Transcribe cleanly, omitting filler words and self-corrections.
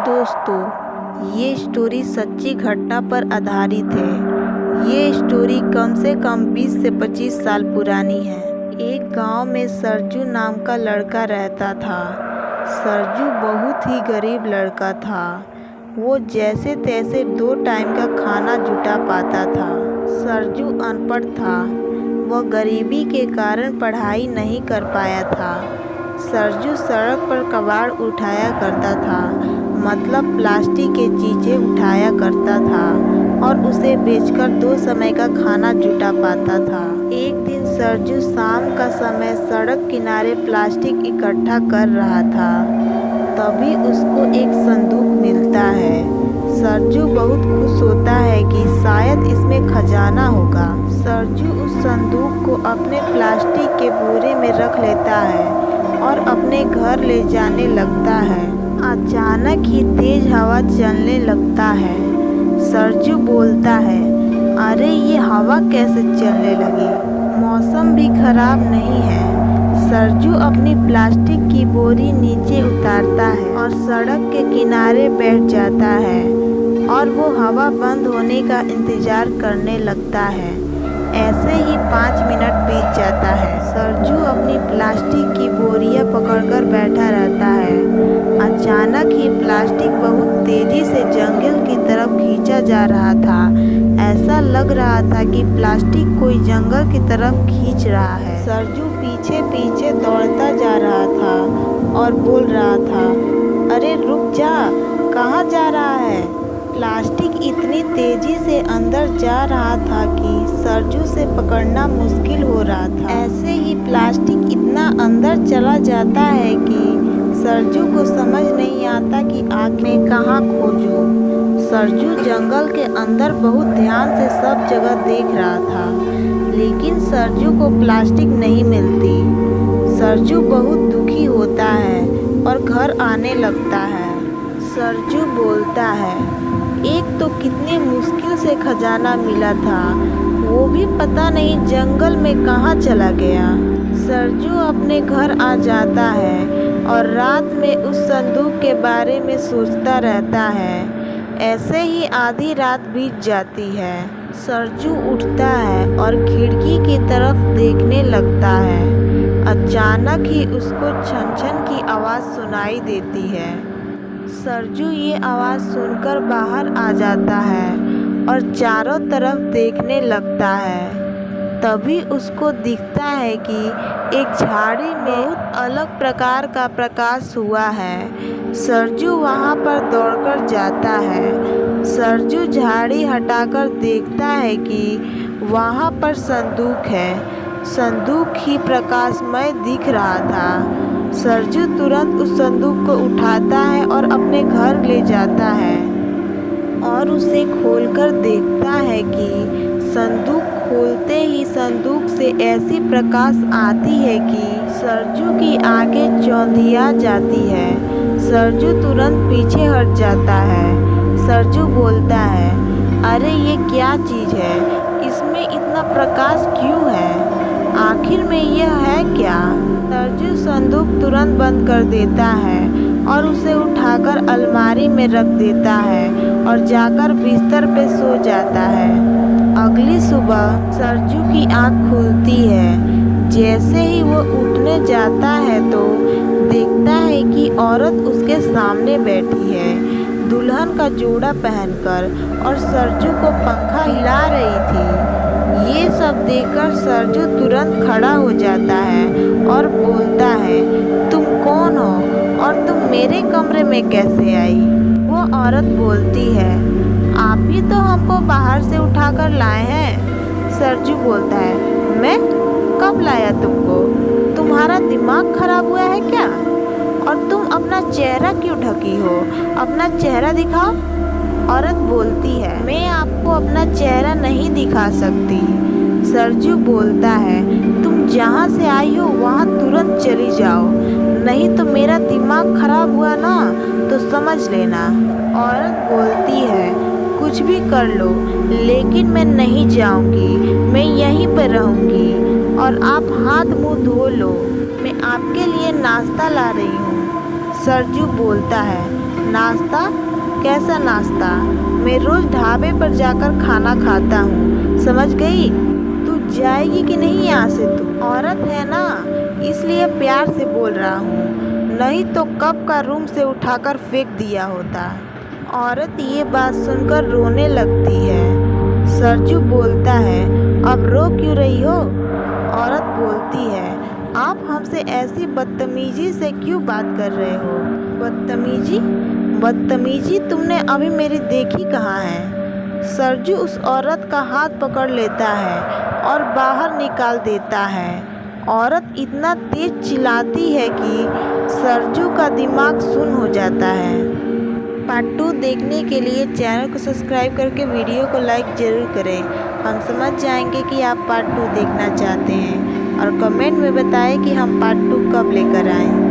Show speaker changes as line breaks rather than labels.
दोस्तों, ये स्टोरी सच्ची घटना पर आधारित है। ये स्टोरी कम से कम 20 से 25 साल पुरानी है। एक गांव में सरजू नाम का लड़का रहता था। सरजू बहुत ही गरीब लड़का था। वो जैसे तैसे 2 टाइम का खाना जुटा पाता था। सरजू अनपढ़ था। वह गरीबी के कारण पढ़ाई नहीं कर पाया था। सरजू सड़क पर कबाड़ उठाया करता था, मतलब प्लास्टिक के चीज़ें उठाया करता था और उसे बेचकर 2 समय का खाना जुटा पाता था। एक दिन सरजू शाम का समय सड़क किनारे प्लास्टिक इकट्ठा कर रहा था। तभी उसको एक संदूक मिलता है। सरजू बहुत खुश होता है कि शायद इसमें खजाना होगा। सरजू उस संदूक को अपने प्लास्टिक के बोरे में रख लेता है और अपने घर ले जाने लगता है। अचानक ही तेज हवा चलने लगता है। सरजू बोलता है, अरे ये हवा कैसे चलने लगी? मौसम भी खराब नहीं है। सरजू अपनी प्लास्टिक की बोरी नीचे उतारता है और सड़क के किनारे बैठ जाता है और वो हवा बंद होने का इंतजार करने लगता है। ऐसे ही 5 मिनट बीत जाता है। सरजू अपनी प्लास्टिक की बोरियां पकड़कर बैठा रहता है। अचानक ही प्लास्टिक बहुत तेजी से जंगल की तरफ खींचा जा रहा था। ऐसा लग रहा था कि प्लास्टिक कोई जंगल की तरफ खींच रहा है। सरजू पीछे पीछे दौड़ता जा रहा था और बोल रहा था, अरे रुक जा, कहाँ जा रहा है? प्लास्टिक इतनी तेजी से अंदर जा रहा था कि सरजू से पकड़ना मुश्किल हो रहा था। ऐसे ही प्लास्टिक इतना अंदर चला जाता है कि सरजू को समझ नहीं आता कि आखिर में कहाँ खोजूं। सरजू जंगल के अंदर बहुत ध्यान से सब जगह देख रहा था, लेकिन सरजू को प्लास्टिक नहीं मिलती। सरजू बहुत दुखी होता है और घर आने लगता है। सरजू बोलता है, एक तो कितनी मुश्किल से खजाना मिला था, वो भी पता नहीं जंगल में कहाँ चला गया। सरजू अपने घर आ जाता है और रात में उस संदूक के बारे में सोचता रहता है। ऐसे ही आधी रात बीत जाती है। सरजू उठता है और खिड़की की तरफ देखने लगता है। अचानक ही उसको छन छन की आवाज़ सुनाई देती है। सरजू ये आवाज़ सुनकर बाहर आ जाता है और चारों तरफ देखने लगता है। तभी उसको दिखता है कि एक झाड़ी में बहुत अलग प्रकार का प्रकाश हुआ है। सरजू वहाँ पर दौड़कर जाता है। सरजू झाड़ी हटाकर देखता है कि वहाँ पर संदूक है। संदूक ही प्रकाशमय दिख रहा था। सरजू तुरंत उस संदूक को उठाता है और अपने घर ले जाता है और उसे खोलकर देखता है कि संदूक खोलते ही संदूक से ऐसी प्रकाश आती है कि सरजू की आंखें चौंधिया जाती है। सरजू तुरंत पीछे हट जाता है। सरजू बोलता है, अरे ये क्या चीज़ है? इसमें इतना प्रकाश क्यों है? आखिर में यह है क्या? सरजू संदूक तुरंत बंद कर देता है और उसे उठाकर अलमारी में रख देता है और जाकर बिस्तर पे सो जाता है। अगली सुबह सरजू की आँख खुलती है। जैसे ही वो उठने जाता है तो देखता है कि औरत उसके सामने बैठी है, दुल्हन का जोड़ा पहनकर, और सरजू को पंखा हिला रही थी। ये सब देखकर सरजू तुरंत खड़ा हो जाता है और बोलता है, तुम कौन हो और तुम मेरे कमरे में कैसे आई? वो औरत बोलती है, आप ही तो हमको बाहर से उठाकर लाए हैं। सरजू बोलता है, मैं कब लाया तुमको? तुम्हारा दिमाग खराब हुआ है क्या? और तुम अपना चेहरा क्यों ढकी हो? अपना चेहरा दिखाओ। औरत बोलती है, मैं आपको अपना चेहरा नहीं दिखा सकती। सरजू बोलता है, तुम जहाँ से आई हो वहाँ तुरंत चली जाओ, नहीं तो मेरा दिमाग खराब हुआ ना तो समझ लेना। औरत बोलती है, कुछ भी कर लो, लेकिन मैं नहीं जाऊँगी, मैं यहीं पर रहूँगी और आप हाथ मुँह धो लो, मैं आपके लिए नाश्ता ला रही हूँ। सरजू बोलता है, नाश्ता? कैसा नाश्ता? मैं रोज ढाबे पर जाकर खाना खाता हूँ, समझ गई? तू जाएगी कि नहीं यहाँ से? तू औरत है ना, इसलिए प्यार से बोल रहा हूँ, नहीं तो कब का रूम से उठाकर फेंक दिया होता। औरत ये बात सुनकर रोने लगती है। सरजू बोलता है, अब रो क्यों रही हो? औरत बोलती है, आप हमसे ऐसी बदतमीजी से क्यों बात कर रहे हो? बदतमीजी? बदतमीजी तुमने अभी मेरी देखी कहाँ है? सरजू उस औरत का हाथ पकड़ लेता है और बाहर निकाल देता है। औरत इतना तेज चिल्लाती है कि सरजू का दिमाग सुन्न हो जाता है। पार्ट 2 देखने के लिए चैनल को सब्सक्राइब करके वीडियो को लाइक ज़रूर करें। हम समझ जाएंगे कि आप पार्ट 2 देखना चाहते हैं और कमेंट में बताएं कि हम पार्ट 2 कब लेकर आएँ।